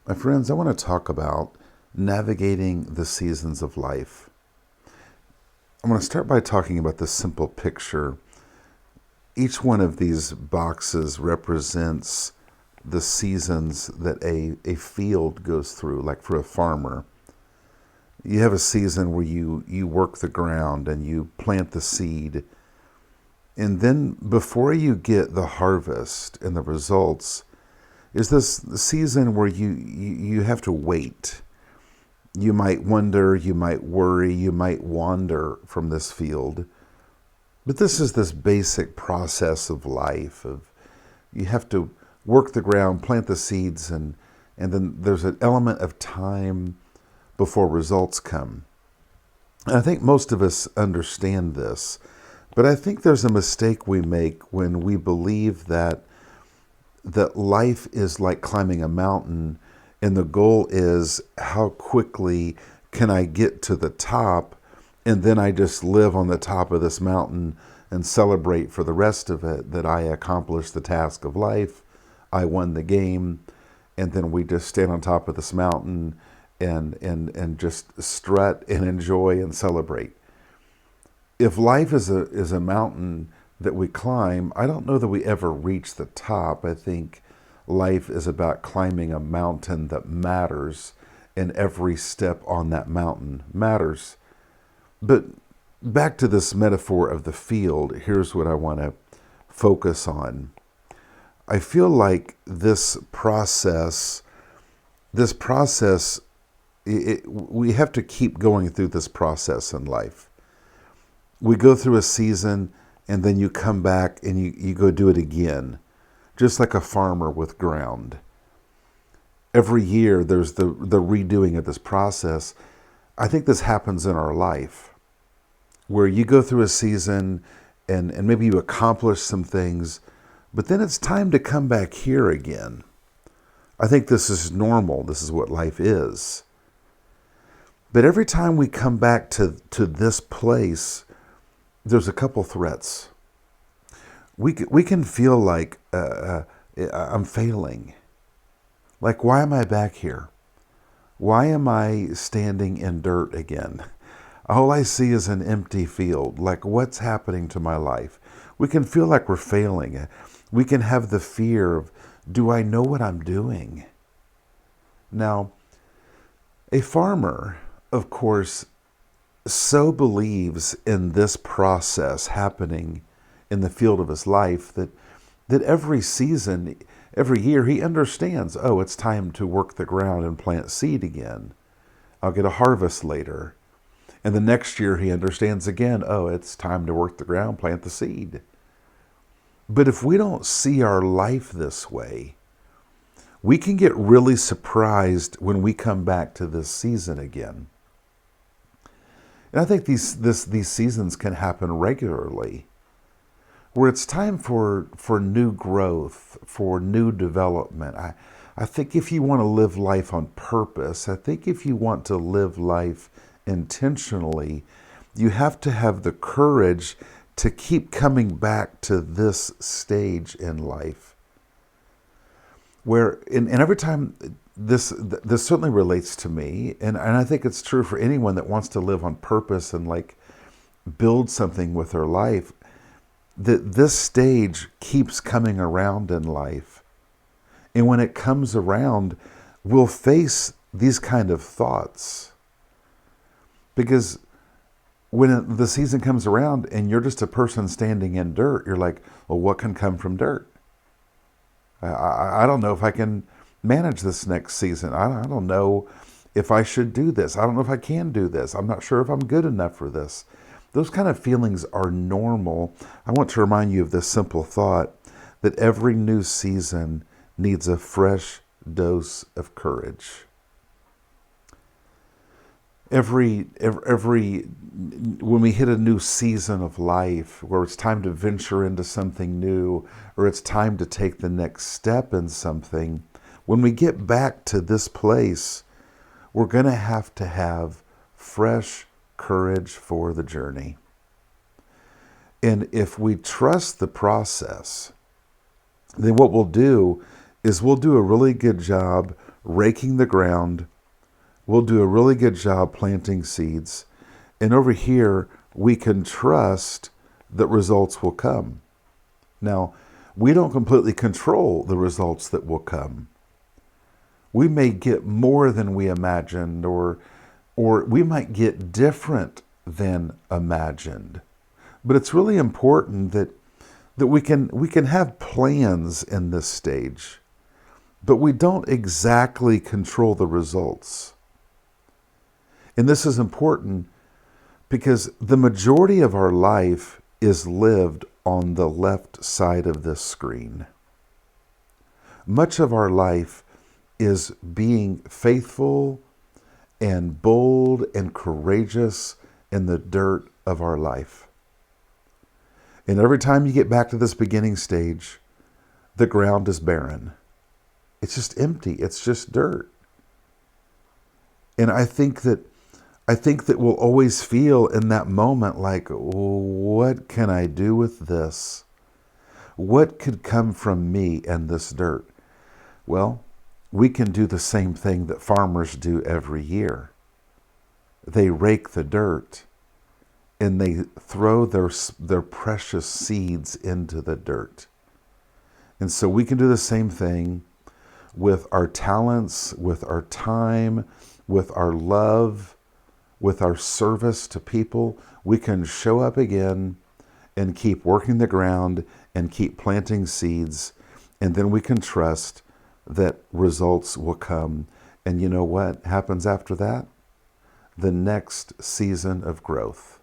My friends, I want to talk about navigating the seasons of life. I'm going to start by talking about this simple picture. Each one of these boxes represents the seasons that a field goes through, like for a farmer. You have a season where you work the ground and you plant the seed. And then before you get the harvest and the results, is this season where you have to wait. You might wonder, you might worry, you might wander from this field. But this is this basic process of life. Of you have to work the ground, plant the seeds, and then there's an element of time before results come. And I think most of us understand this, but I think there's a mistake we make when we believe that life is like climbing a mountain, and the goal is how quickly can I get to the top, and then I just live on the top of this mountain and celebrate for the rest of it that I accomplished the task of life, I won the game, and then we just stand on top of this mountain and just strut and enjoy and celebrate. If life is a mountain that we climb, I don't know that we ever reach the top. I think life is about climbing a mountain that matters, and every step on that mountain matters. But back to this metaphor of the field, here's what I want to focus on. I feel like we have to keep going through this process in life. We go through a season, and then you come back and you go do it again, just like a farmer with ground. Every year there's the redoing of this process. I think this happens in our life, where you go through a season and maybe you accomplish some things, but then it's time to come back here again. I think this is normal. This is what life is. But every time we come back to this place, there's a couple threats. We can feel like I'm failing. Like, why am I back here? Why am I standing in dirt again? All I see is an empty field. Like, what's happening to my life? We can feel like we're failing. We can have the fear of, do I know what I'm doing? Now, a farmer, of course, so believes in this process happening in the field of his life that every season, every year, he understands, oh, it's time to work the ground and plant seed again. I'll get a harvest later. And the next year he understands again, oh, it's time to work the ground, plant the seed. But if we don't see our life this way, we can get really surprised when we come back to this season again. And I think these seasons can happen regularly, where it's time for new growth, for new development. I think if you want to live life on purpose, I think if you want to live life intentionally, you have to have the courage to keep coming back to this stage in life. And every time, this certainly relates to me, and I think it's true for anyone that wants to live on purpose and like build something with their life, that this stage keeps coming around in life. And when it comes around, we'll face these kind of thoughts. Because when the season comes around and you're just a person standing in dirt, you're like, well, what can come from dirt? I don't know if I can manage this next season. I don't know if I should do this. I don't know if I can do this. I'm not sure if I'm good enough for this. Those kind of feelings are normal. I want to remind you of this simple thought, that every new season needs a fresh dose of courage. When we hit a new season of life, where it's time to venture into something new, or it's time to take the next step in something, when we get back to this place, we're going to have fresh courage for the journey. And if we trust the process, then what we'll do is we'll do a really good job raking the ground. We'll do a really good job planting seeds. And over here, we can trust that results will come. Now, we don't completely control the results that will come. We may get more than we imagined, or we might get different than imagined. But it's really important that we can have plans in this stage, but we don't exactly control the results. And this is important because the majority of our life is lived on the left side of this screen. Much of our life is being faithful and bold and courageous in the dirt of our life. And every time you get back to this beginning stage, the ground is barren. It's just empty. It's just dirt. And I think that we'll always feel in that moment like, what can I do with this? What could come from me and this dirt? Well, we can do the same thing that farmers do every year. They rake the dirt and they throw their precious seeds into the dirt. And so we can do the same thing with our talents, with our time, with our love, with our service to people. We can show up again and keep working the ground and keep planting seeds. And then we can trust that results will come. And you know what happens after that? The next season of growth.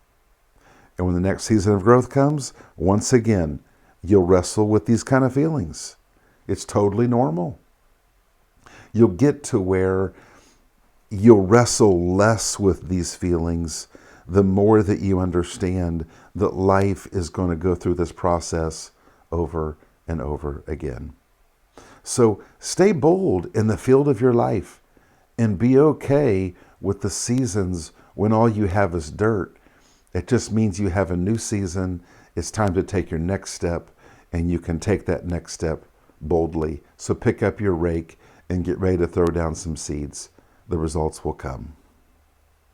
And when the next season of growth comes, once again, you'll wrestle with these kind of feelings. It's totally normal. You'll get to where you'll wrestle less with these feelings the more that you understand that life is going to go through this process over and over again. So stay bold in the field of your life and be okay with the seasons when all you have is dirt. It just means you have a new season. It's time to take your next step, and you can take that next step boldly. So pick up your rake and get ready to throw down some seeds. The results will come.